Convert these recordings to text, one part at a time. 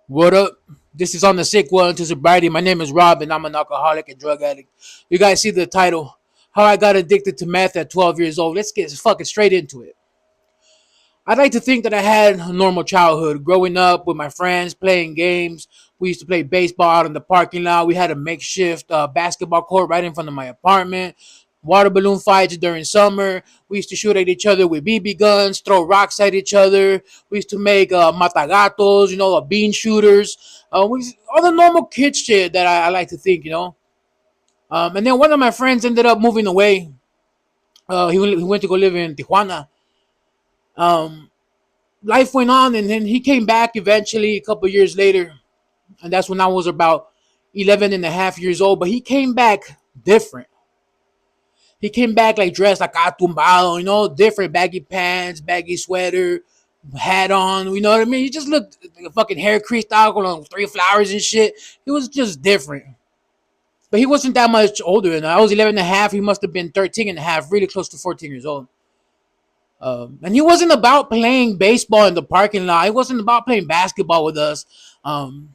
What up? This is on the sick well into sobriety. My name is Rob, and I'm an alcoholic and drug addict. You guys see the title, How I Got Addicted to Meth at 12 Years Old. Let's get fucking straight into it. I'd like to think that I had a normal childhood, growing up with my friends, playing games. We used to play baseball out in the parking lot. We had a makeshift basketball court right in front of my apartment. Water balloon fights during summer. We used to shoot at each other with BB guns, throw rocks at each other. We used to make matagatos, bean shooters. All the normal kid shit that I like to think. And then one of my friends ended up moving away. He went to go live in Tijuana. Um, Life went on, and then he came back eventually a couple years later, and that's when I was about 11 and a half years old. But he came back different. He came back like dressed like tumbado, different baggy pants, baggy sweater, hat on, you know what I mean? He just looked like a fucking hair creased out on three flowers and shit. He was just different. But he wasn't that much older, and I was 11 and a half. He must have been 13 and a half, really close to 14 years old. And he wasn't about playing baseball in the parking lot. He wasn't about playing basketball with us.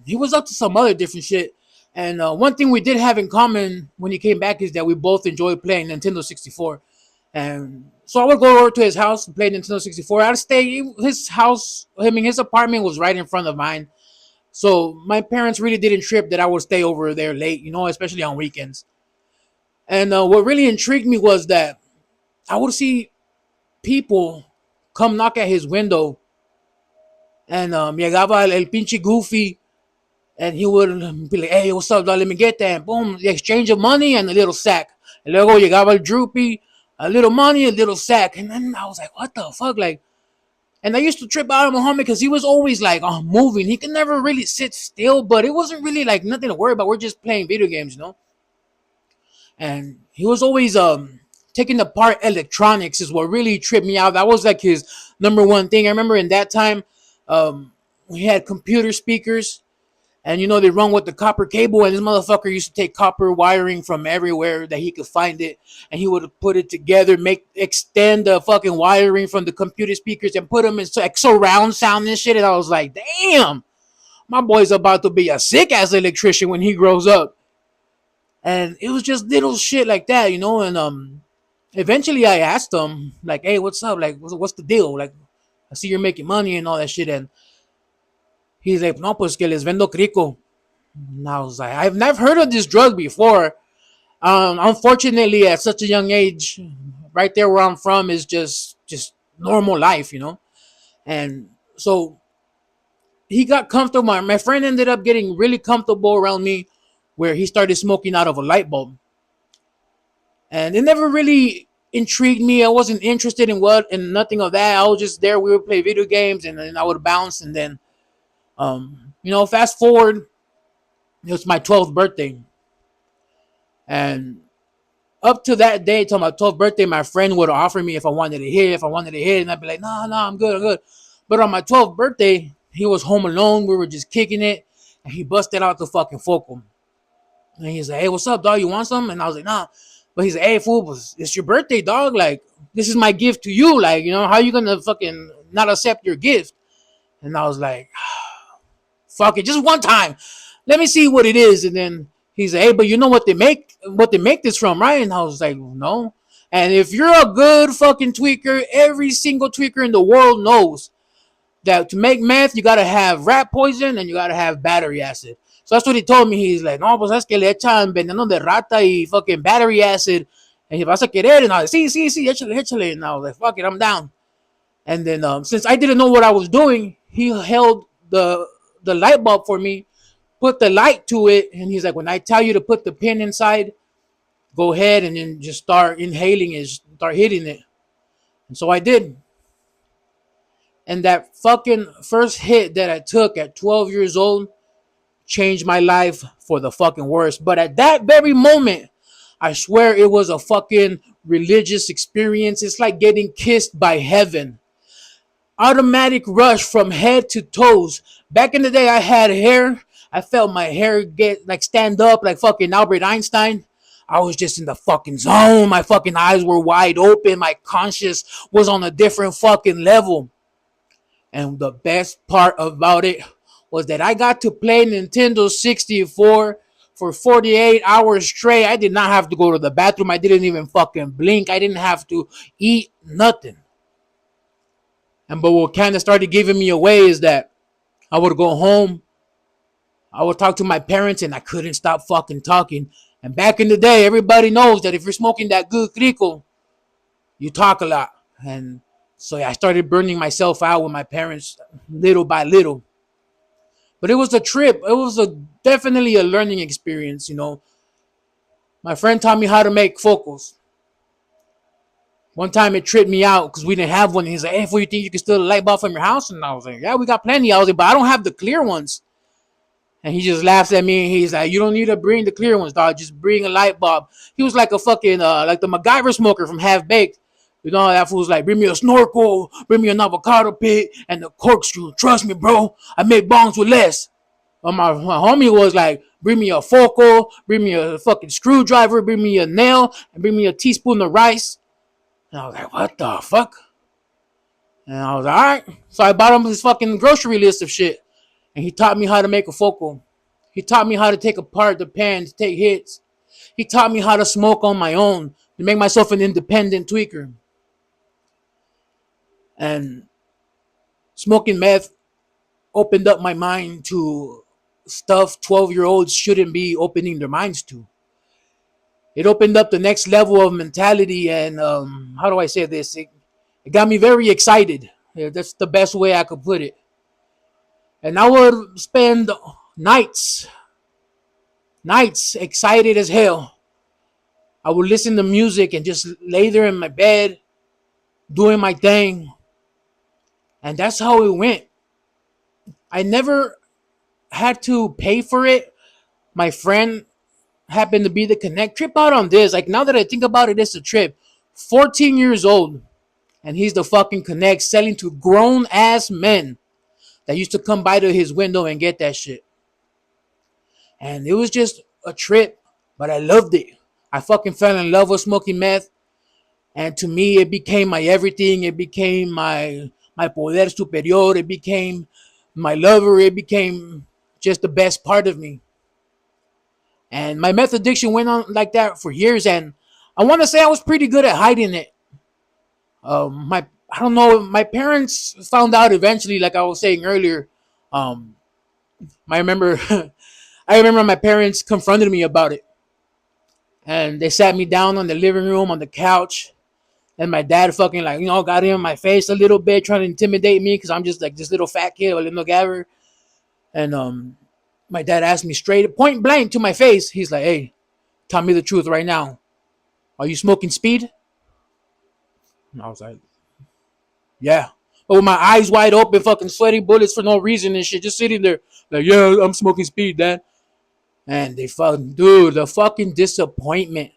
He was up to some other different shit. And one thing we did have in common when he came back is that we both enjoyed playing Nintendo 64. And so I would go over to his house and play Nintendo 64. I'd stay his house. I mean, his apartment was right in front of mine. So my parents really didn't trip that I would stay over there late, especially on weekends. And what really intrigued me was that I would see people come knock at his window, and llegaba el pinche Goofy, and he would be like, hey, what's up, dog? Let me get that. And boom, the exchange of money and a little sack. And luego llegaba el Droopy, a little money, a little sack. And then I was like, what the fuck? Like, and I used to trip out on Muhammad because he was always like moving. He could never really sit still, but it wasn't really like nothing to worry about. We're just playing video games. And he was always taking apart electronics is what really tripped me out. That was like his number one thing. I remember in that time, we had computer speakers, and they run with the copper cable, and this motherfucker used to take copper wiring from everywhere that he could find it, and he would put it together, extend the fucking wiring from the computer speakers and put them in like surround sound and shit. And I was like, damn, my boy's about to be a sick ass electrician when he grows up. And it was just little shit like that. And eventually I asked him, like, hey, what's up? Like, what's the deal? Like, I see you're making money and all that shit. And he's like, no, pues que les vendo crico. And I was like, I've never heard of this drug before. Unfortunately, at such a young age, right there where I'm from is just normal life. And so he got comfortable. My friend ended up getting really comfortable around me, where he started smoking out of a light bulb. And it never really intrigued me. I wasn't interested in what and nothing of that. I was just there. We would play video games, and then I would bounce. And then, fast forward, it was my 12th birthday. And up to that day, till my 12th birthday, my friend would offer me if I wanted to hit, and I'd be like, no, I'm good, I'm good. But on my 12th birthday, he was home alone. We were just kicking it, and he busted out the fucking focal. And he's like, hey, what's up, dog? You want some? And I was like, nah. But he's like, hey, fool, it's your birthday, dog. Like, this is my gift to you. Like, how you gonna fucking not accept your gift? And I was like, fuck it, just one time. Let me see what it is. And then he's like, hey, but you know what they make this from, right? And I was like, no. And if you're a good fucking tweaker, every single tweaker in the world knows that to make meth, you gotta have rat poison and you gotta have battery acid. So that's what he told me. He's like, no, pues es que le echan veneno de rata y fucking battery acid. And he vas a querer. And I was like, sí, échale. And I was like, fuck it, I'm down. And then since I didn't know what I was doing, he held the light bulb for me, put the light to it, and he's like, when I tell you to put the pin inside, go ahead and then just start inhaling it, start hitting it. And so I did. And that fucking first hit that I took at 12 years old changed my life for the fucking worse. But at that very moment, I swear it was a fucking religious experience. It's like getting kissed by heaven. Automatic rush from head to toes. Back in the day, I had hair. I felt my hair get like stand up like fucking Albert Einstein. I was just in the fucking zone. My fucking eyes were wide open. My conscience was on a different fucking level. And the best part about it was that I got to play Nintendo 64 for 48 hours straight. I did not have to go to the bathroom. I didn't even fucking blink. I didn't have to eat nothing. And but what kind of started giving me away is that I would go home, I would talk to my parents, and I couldn't stop fucking talking. And back in the day, everybody knows that if you're smoking that good crico, you talk a lot. And so I started burning myself out with my parents little by little. But it was a trip. It was definitely a learning experience. My friend taught me how to make focals. One time it tripped me out because we didn't have one. And he's like, "Hey, what, you think you can steal a light bulb from your house?" And I was like, "Yeah, we got plenty." I was like, "But I don't have the clear ones." And he just laughs at me and he's like, "You don't need to bring the clear ones, dog. Just bring a light bulb." He was like a fucking like the MacGyver smoker from Half Baked. That fool's like, "Bring me a snorkel, bring me an avocado pit, and the corkscrew. Trust me, bro. I make bongs with less." My homie was like, "Bring me a focal, bring me a fucking screwdriver, bring me a nail, and bring me a teaspoon of rice." And I was like, "What the fuck?" And I was like, "All right." So I bought him this fucking grocery list of shit. And he taught me how to make a focal. He taught me how to take apart the pen to take hits. He taught me how to smoke on my own, to make myself an independent tweaker. And smoking meth opened up my mind to stuff 12-year-olds shouldn't be opening their minds to. It opened up the next level of mentality, and how do I say this? It got me very excited. Yeah, that's the best way I could put it. And I would spend nights excited as hell. I would listen to music and just lay there in my bed doing my thing. And that's how it went. I never had to pay for it. My friend happened to be the connect. Trip out on this. Like, now that I think about it, it's a trip. 14 years old. And he's the fucking connect selling to grown ass men that used to come by to his window and get that shit. And it was just a trip, but I loved it. I fucking fell in love with smoking meth. And to me, it became my everything. It became my poder superior. It became my lover. It became just the best part of me. And my meth addiction went on like that for years. And I want to say I was pretty good at hiding it. I don't know. My parents found out eventually, like I was saying earlier. Um, I remember, I remember my parents confronted me about it, and they sat me down on the living room on the couch. And my dad fucking like, got in my face a little bit, trying to intimidate me because I'm just like this little fat kid, a little gabber. And my dad asked me straight, point blank to my face. He's like, "Hey, tell me the truth right now. Are you smoking speed?" And I was like, "Yeah." But with my eyes wide open, fucking sweaty bullets for no reason and shit, just sitting there like, "Yeah, I'm smoking speed, Dad." And they fucking, dude, the fucking disappointment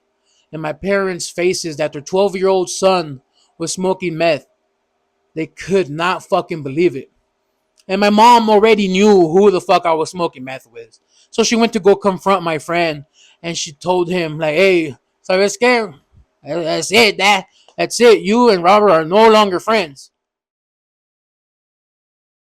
in my parents' faces that their 12-year-old son was smoking meth. They could not fucking believe it. And my mom already knew who the fuck I was smoking meth with. So she went to go confront my friend and she told him, like, "Hey, ¿sabes qué? That's it, Dad. That's it. You and Robert are no longer friends."